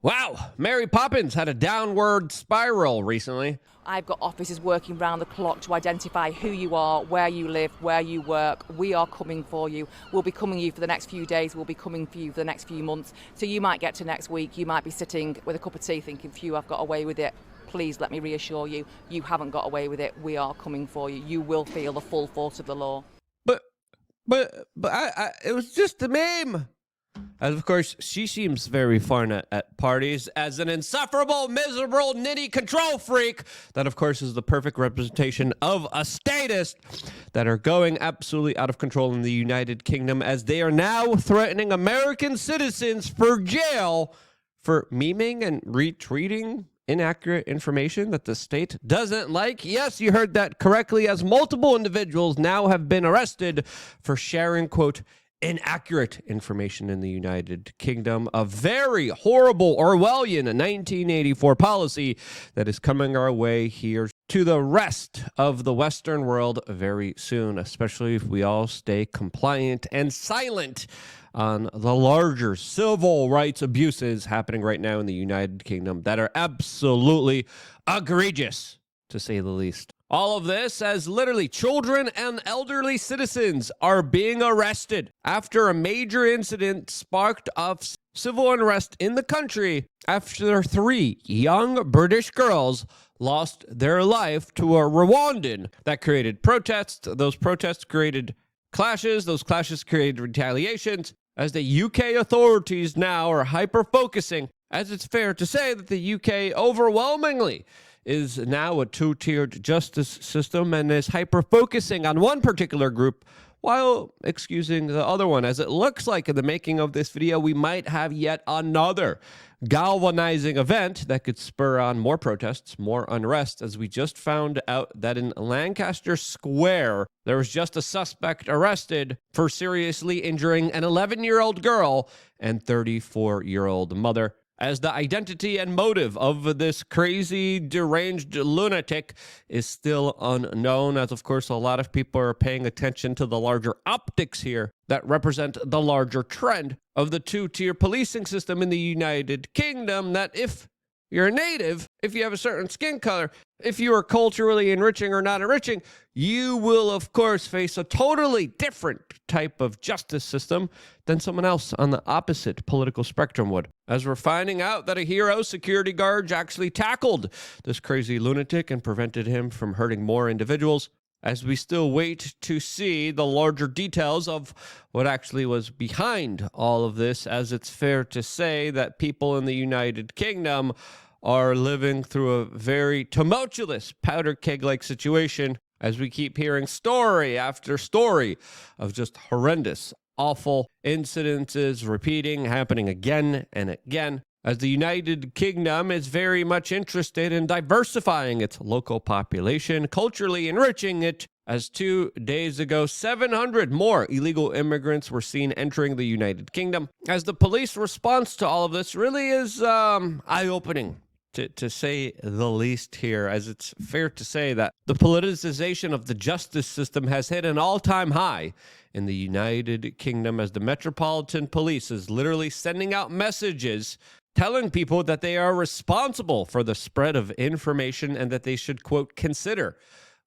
Wow, Mary Poppins had a downward spiral recently. I've got officers working round the clock to identify who you are, where you live, where you work. We are coming for you. We'll be coming for you for the next few days. We'll be coming for you for the next few months. So you might get to next week. You might be sitting with a cup of tea thinking, phew, I've got away with it. Please let me reassure you, you haven't got away with it. We are coming for you. You will feel the full force of the law. But it was just a meme. As of course, she seems very fun at parties as an insufferable, miserable, nitty control freak. That, of course, is the perfect representation of a statist that are going absolutely out of control in the United Kingdom, as they are now threatening American citizens for jail for memeing and retweeting inaccurate information that the state doesn't like. Yes, you heard that correctly, as multiple individuals now have been arrested for sharing, quote, inaccurate information in the United Kingdom, a very horrible Orwellian 1984 policy that is coming our way here to the rest of the Western world very soon, especially if we all stay compliant and silent on the larger civil rights abuses happening right now in the United Kingdom that are absolutely egregious, to say the least. All of this as literally children and elderly citizens are being arrested after a major incident sparked off civil unrest in the country after 3 young British girls lost their life to a Rwandan. That created protests. Those protests created clashes. Those clashes created retaliations, as the UK authorities now are hyper-focusing, as it's fair to say that the UK overwhelmingly is now a two-tiered justice system and is hyper-focusing on one particular group while excusing the other one. As it looks like in the making of this video, we might have yet another galvanizing event that could spur on more protests, more unrest, as we just found out that in Lancaster Square, there was just a suspect arrested for seriously injuring an 11-year-old girl and 34-year-old mother, as the identity and motive of this crazy, deranged lunatic is still unknown, as of course a lot of people are paying attention to the larger optics here that represent the larger trend of the two-tier policing system in the United Kingdom, that if you're a native, if you have a certain skin color, if you are culturally enriching or not enriching, you will, of course, face a totally different type of justice system than someone else on the opposite political spectrum would. As we're finding out that a hero security guard actually tackled this crazy lunatic and prevented him from hurting more individuals, as we still wait to see the larger details of what actually was behind all of this, as it's fair to say that people in the United Kingdom are living through a very tumultuous powder keg-like situation, as we keep hearing story after story of just horrendous, awful incidences repeating, happening again and again, as the United Kingdom is very much interested in diversifying its local population, culturally enriching it, as 2 days ago, 700 more illegal immigrants were seen entering the United Kingdom, as the police response to all of this really is eye-opening, to say the least here, as it's fair to say that the politicization of the justice system has hit an all-time high in the United Kingdom, as the Metropolitan Police is literally sending out messages telling people that they are responsible for the spread of information and that they should, quote, consider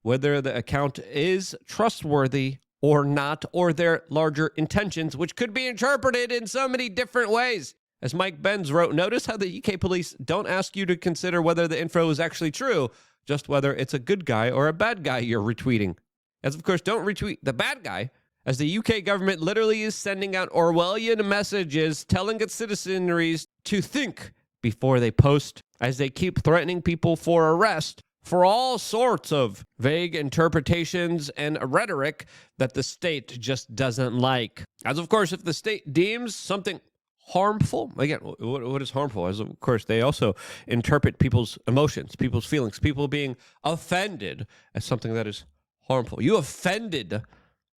whether the account is trustworthy or not, or their larger intentions, which could be interpreted in so many different ways. As Mike Benz wrote, notice how the UK police don't ask you to consider whether the info is actually true, just whether it's a good guy or a bad guy you're retweeting. As of course, don't retweet the bad guy, as the UK government literally is sending out Orwellian messages telling its citizenry to think before they post, as they keep threatening people for arrest for all sorts of vague interpretations and rhetoric that the state just doesn't like. As of course, if the state deems something harmful, again, what is harmful? As of course, they also interpret people's emotions, people's feelings, people being offended as something that is harmful. You offended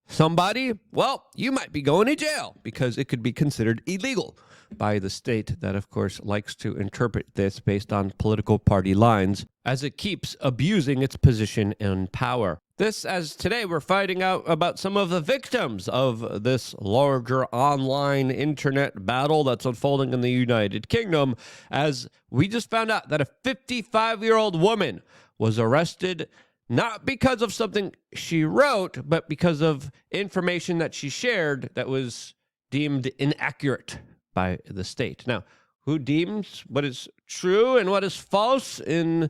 somebody, well, you might be going to jail because it could be considered illegal by the state that, of course, likes to interpret this based on political party lines, as it keeps abusing its position in power. This, as today we're finding out about some of the victims of this larger online internet battle that's unfolding in the United Kingdom, as we just found out that a 55-year-old woman was arrested not because of something she wrote, but because of information that she shared that was deemed inaccurate by the state. Now, who deems what is true and what is false in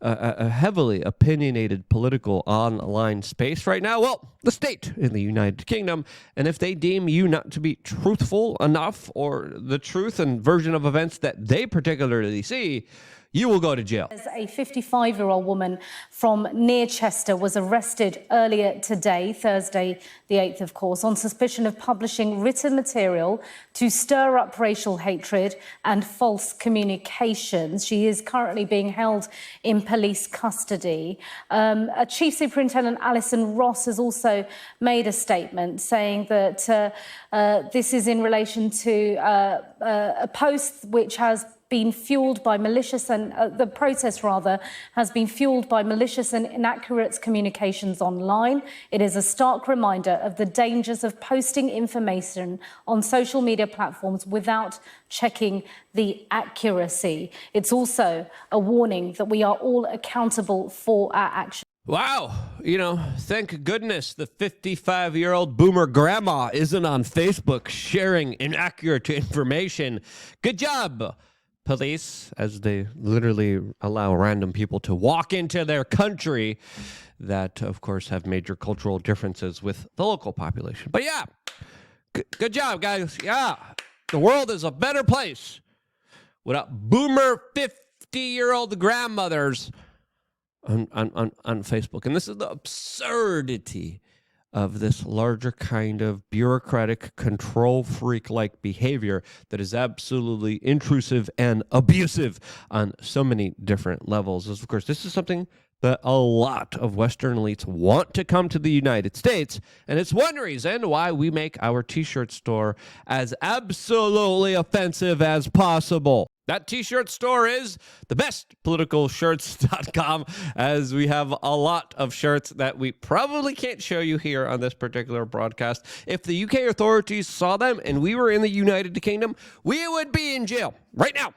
a heavily opinionated political online space right now? Well, the state in the United Kingdom. And if they deem you not to be truthful enough, or the truth and version of events that they particularly see, you will go to jail. A 55-year-old woman from near Chester was arrested earlier today, Thursday the 8th, of course, on suspicion of publishing written material to stir up racial hatred and false communications. She is currently being held in police custody. Chief Superintendent Alison Ross has also made a statement saying that this is in relation to a post which has been fueled by malicious and the protest rather has been fueled by malicious and inaccurate communications online. It is a stark reminder of the dangers of posting information on social media platforms without checking the accuracy. It's also a warning that we are all accountable for our actions. Wow. Thank goodness the 55-year-old boomer grandma isn't on Facebook sharing inaccurate information. Good job, police, as they literally allow random people to walk into their country that, of course, have major cultural differences with the local population. But yeah, good job, guys. Yeah, the world is a better place without boomer 50-year-old grandmothers on Facebook. And this is the absurdity of this larger kind of bureaucratic control freak-like behavior that is absolutely intrusive and abusive on so many different levels. Of course, this is something that a lot of Western elites want to come to the United States, and it's one reason why we make our t-shirt store as absolutely offensive as possible. That t-shirt store is thebestpoliticalshirts.com, as we have a lot of shirts that we probably can't show you here on this particular broadcast. If the UK authorities saw them and we were in the United Kingdom, we would be in jail right now.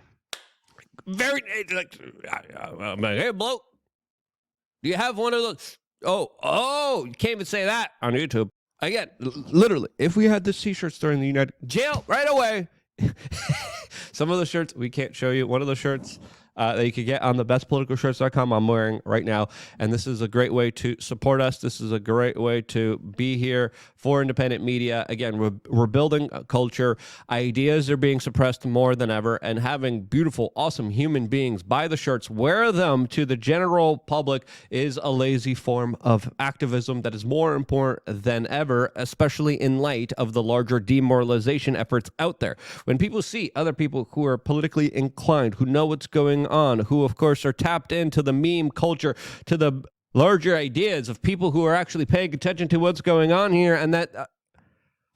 Hey, bloke, do you have one of those? Oh, you can't even say that on YouTube. Again, literally, if we had this t-shirt store in the United jail right away. Some of the shirts we can't show you. One of the shirts that you can get on thebestpoliticalshirts.com I'm wearing right now. And this is a great way to support us. This is a great way to be here for independent media. Again, we're building a culture. Ideas are being suppressed more than ever. And having beautiful, awesome human beings buy the shirts, wear them to the general public is a lazy form of activism that is more important than ever, especially in light of the larger demoralization efforts out there. When people see other people who are politically inclined, who know what's going on, who of course are tapped into the meme culture, to the larger ideas of people who are actually paying attention to what's going on here, and that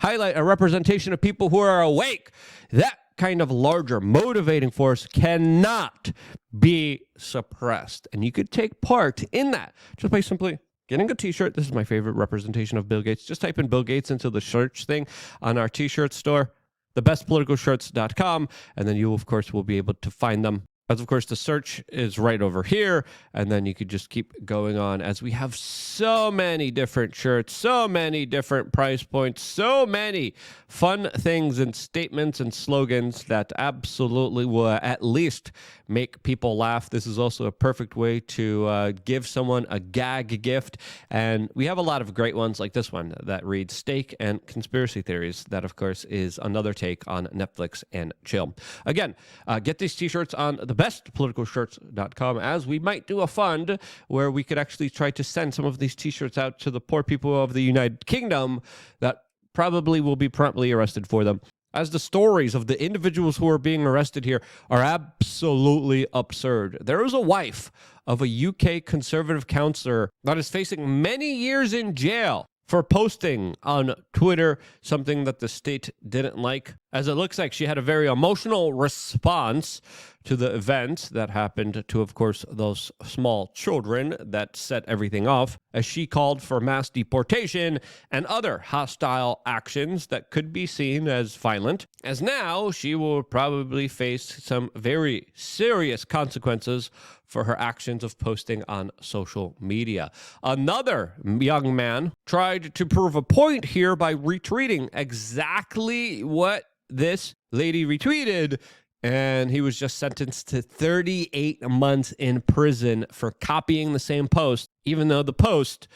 highlight a representation of people who are awake, that kind of larger motivating force cannot be suppressed. And you could take part in that just by simply getting a t-shirt. This is my favorite representation of Bill Gates. Just type in Bill Gates into the search thing on our t-shirt store, thebestpoliticalshirts.com, and then you, of course, will be able to find them. As of course, the search is right over here, and then you could just keep going on, as we have so many different shirts, so many different price points, so many fun things and statements and slogans that absolutely will at least make people laugh. This is also a perfect way to give someone a gag gift, and we have a lot of great ones like this one that reads Steak and Conspiracy Theories. That, of course, is another take on Netflix and chill. Again, get these t-shirts on thebestpoliticalshirts.com, as we might do a fund where we could actually try to send some of these t-shirts out to the poor people of the United Kingdom that probably will be promptly arrested for them, as the stories of the individuals who are being arrested here are absolutely absurd. There is a wife of a UK conservative councillor that is facing many years in jail for posting on Twitter something that the state didn't like, as it looks like she had a very emotional response to the event that happened to, of course, those small children that set everything off, as she called for mass deportation and other hostile actions that could be seen as violent, as now she will probably face some very serious consequences for her actions of posting on social media. Another young man tried to prove a point here by retweeting exactly what this lady retweeted, and he was just sentenced to 38 months in prison for copying the same post, even though the post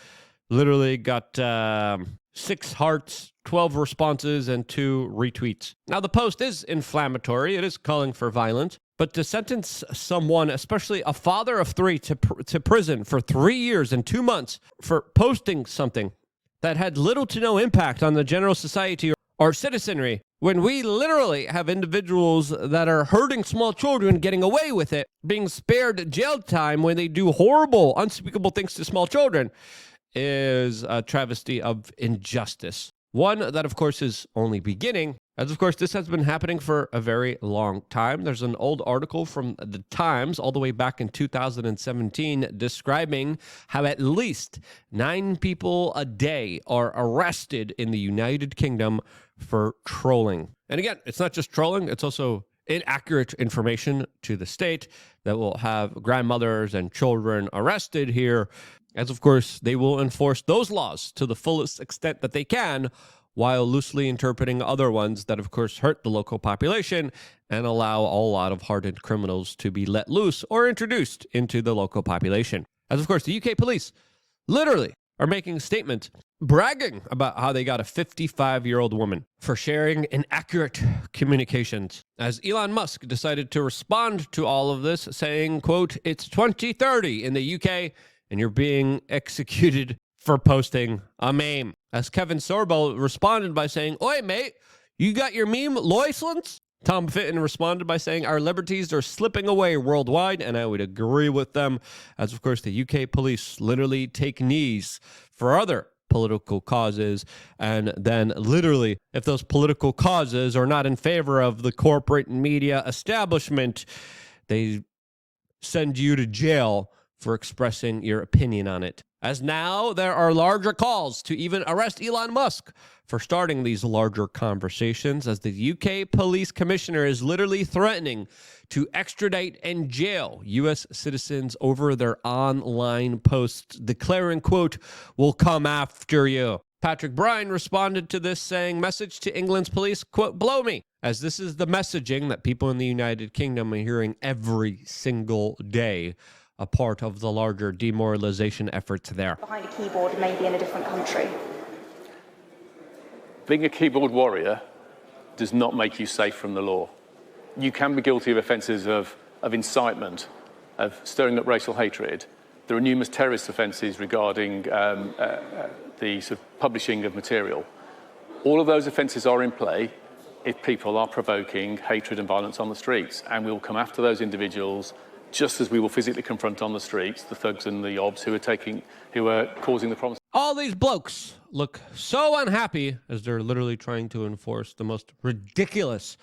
literally got 6 hearts, 12 responses, and 2 retweets. Now, the post is inflammatory. It is calling for violence. But to sentence someone, especially a father of 3, to prison for 3 years and 2 months for posting something that had little to no impact on the general society or citizenry, when we literally have individuals that are hurting small children getting away with it, being spared jail time when they do horrible, unspeakable things to small children, is a travesty of injustice. One that, of course, is only beginning, as, of course, this has been happening for a very long time. There's an old article from the Times all the way back in 2017 describing how at least 9 people a day are arrested in the United Kingdom for trolling. And again, it's not just trolling, it's also inaccurate information to the state that will have grandmothers and children arrested here, as of course they will enforce those laws to the fullest extent that they can, while loosely interpreting other ones that of course hurt the local population and allow a lot of hardened criminals to be let loose or introduced into the local population. As of course the UK police literally are making statements bragging about how they got a 55-year-old woman for sharing inaccurate communications, as Elon Musk decided to respond to all of this, saying, quote, "It's 2030 in the UK and you're being executed for posting a meme." As Kevin Sorbo responded by saying, "Oi, mate, you got your meme license?" Tom Fitton responded by saying, "Our liberties are slipping away worldwide," and I would agree with them, as of course the UK police literally take knees for other political causes, and then literally, if those political causes are not in favor of the corporate media establishment, they send you to jail for expressing your opinion on it. As now there are larger calls to even arrest Elon Musk for starting these larger conversations, as the UK police commissioner is literally threatening to extradite and jail U.S. citizens over their online posts, declaring, quote, "We'll come after you." Patrick Bryan responded to this saying, "Message to England's police, quote, blow me," as this is the messaging that people in the United Kingdom are hearing every single day, a part of the larger demoralization efforts there. Behind a keyboard and maybe in a different country. Being a keyboard warrior does not make you safe from the law. You can be guilty of offences of incitement, of stirring up racial hatred. There are numerous terrorist offences regarding the sort of publishing of material. All of those offences are in play if people are provoking hatred and violence on the streets, and we will come after those individuals just as we will physically confront on the streets the thugs and the obs who are causing the problems. All these blokes look so unhappy as they're literally trying to enforce the most ridiculous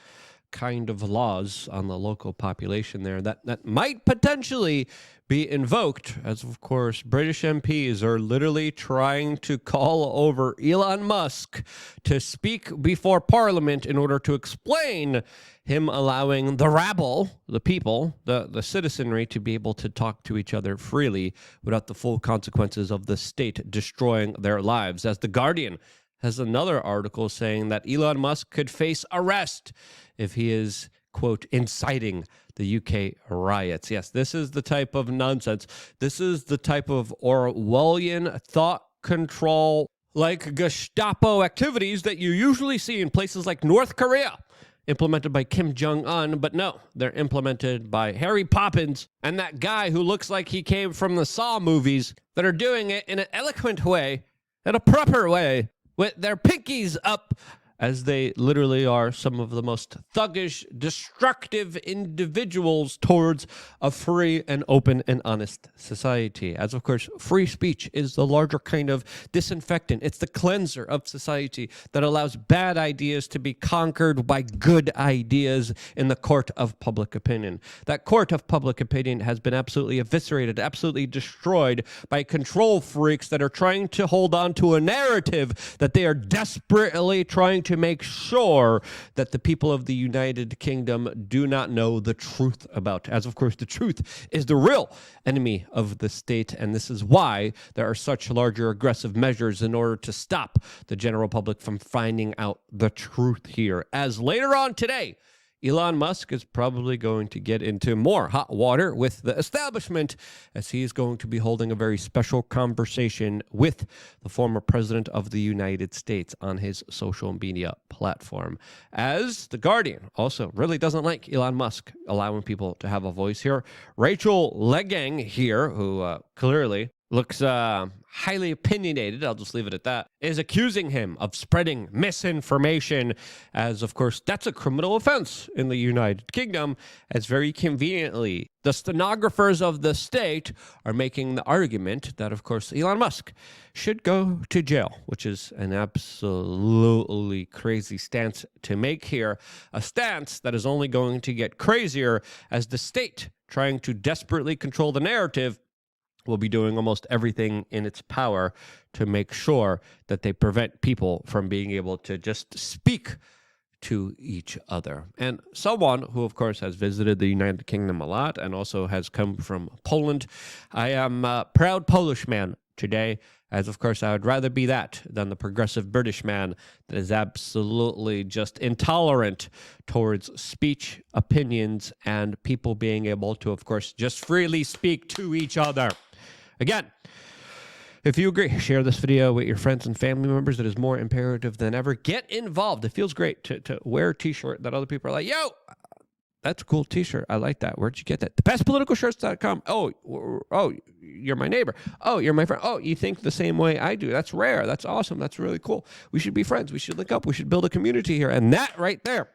kind of laws on the local population there that might potentially be invoked, as of course British MPs are literally trying to call over Elon Musk to speak before Parliament in order to explain him allowing the rabble, the people, the citizenry, to be able to talk to each other freely without the full consequences of the state destroying their lives. As The Guardian has another article saying that Elon Musk could face arrest if he is, quote, inciting the UK riots. Yes, this is the type of nonsense. This is the type of Orwellian thought control, like Gestapo activities that you usually see in places like North Korea, implemented by Kim Jong-un, but no, they're implemented by Harry Poppins and that guy who looks like he came from the Saw movies, that are doing it in an eloquent way, in a proper way, with their pinkies up as they literally are some of the most thuggish, destructive individuals towards a free and open and honest society. As of course, free speech is the larger kind of disinfectant. It's the cleanser of society that allows bad ideas to be conquered by good ideas in the court of public opinion. That court of public opinion has been absolutely eviscerated, absolutely destroyed by control freaks that are trying to hold on to a narrative that they are desperately trying to make sure that the people of the United Kingdom do not know the truth about. As of course, the truth is the real enemy of the state, and this is why there are such larger aggressive measures in order to stop the general public from finding out the truth here. As later on today, Elon Musk is probably going to get into more hot water with the establishment, as he is going to be holding a very special conversation with the former president of the United States on his social media platform. As The Guardian also really doesn't like Elon Musk allowing people to have a voice here. Rachel Legang here, who clearly looks highly opinionated, I'll just leave it at that, is accusing him of spreading misinformation, as of course that's a criminal offense in the United Kingdom, as very conveniently the stenographers of the state are making the argument that of course Elon Musk should go to jail, which is an absolutely crazy stance to make here, a stance that is only going to get crazier as the state, trying to desperately control the narrative, will be doing almost everything in its power to make sure that they prevent people from being able to just speak to each other. And someone who, of course, has visited the United Kingdom a lot and also has come from Poland, I am a proud Polish man today, as of course I would rather be that than the progressive British man that is absolutely just intolerant towards speech, opinions, and people being able to, of course, just freely speak to each other. Again, if you agree, share this video with your friends and family members. It is more imperative than ever. Get involved. It feels great to wear a t-shirt that other people are like, yo, that's a cool t-shirt. I like that. Where'd you get that? Thebestpoliticalshirts.com. Oh, you're my neighbor. Oh, you're my friend. Oh, you think the same way I do. That's rare. That's awesome. That's really cool. We should be friends. We should link up. We should build a community here. And that right there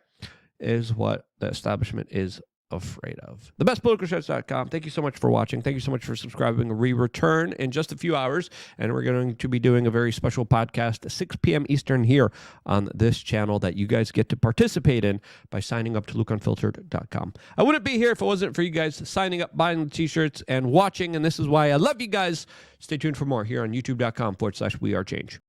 is what the establishment is afraid of. Thebestpoliticalshirts.com. Thank you so much for watching. Thank you so much for subscribing. We return in just a few hours, and we're going to be doing a very special podcast at 6 p.m. Eastern here on this channel that you guys get to participate in by signing up to LukeUnfiltered.com. I wouldn't be here if it wasn't for you guys signing up, buying the t-shirts, and watching, and this is why I love you guys. Stay tuned for more here on youtube.com/wearechange.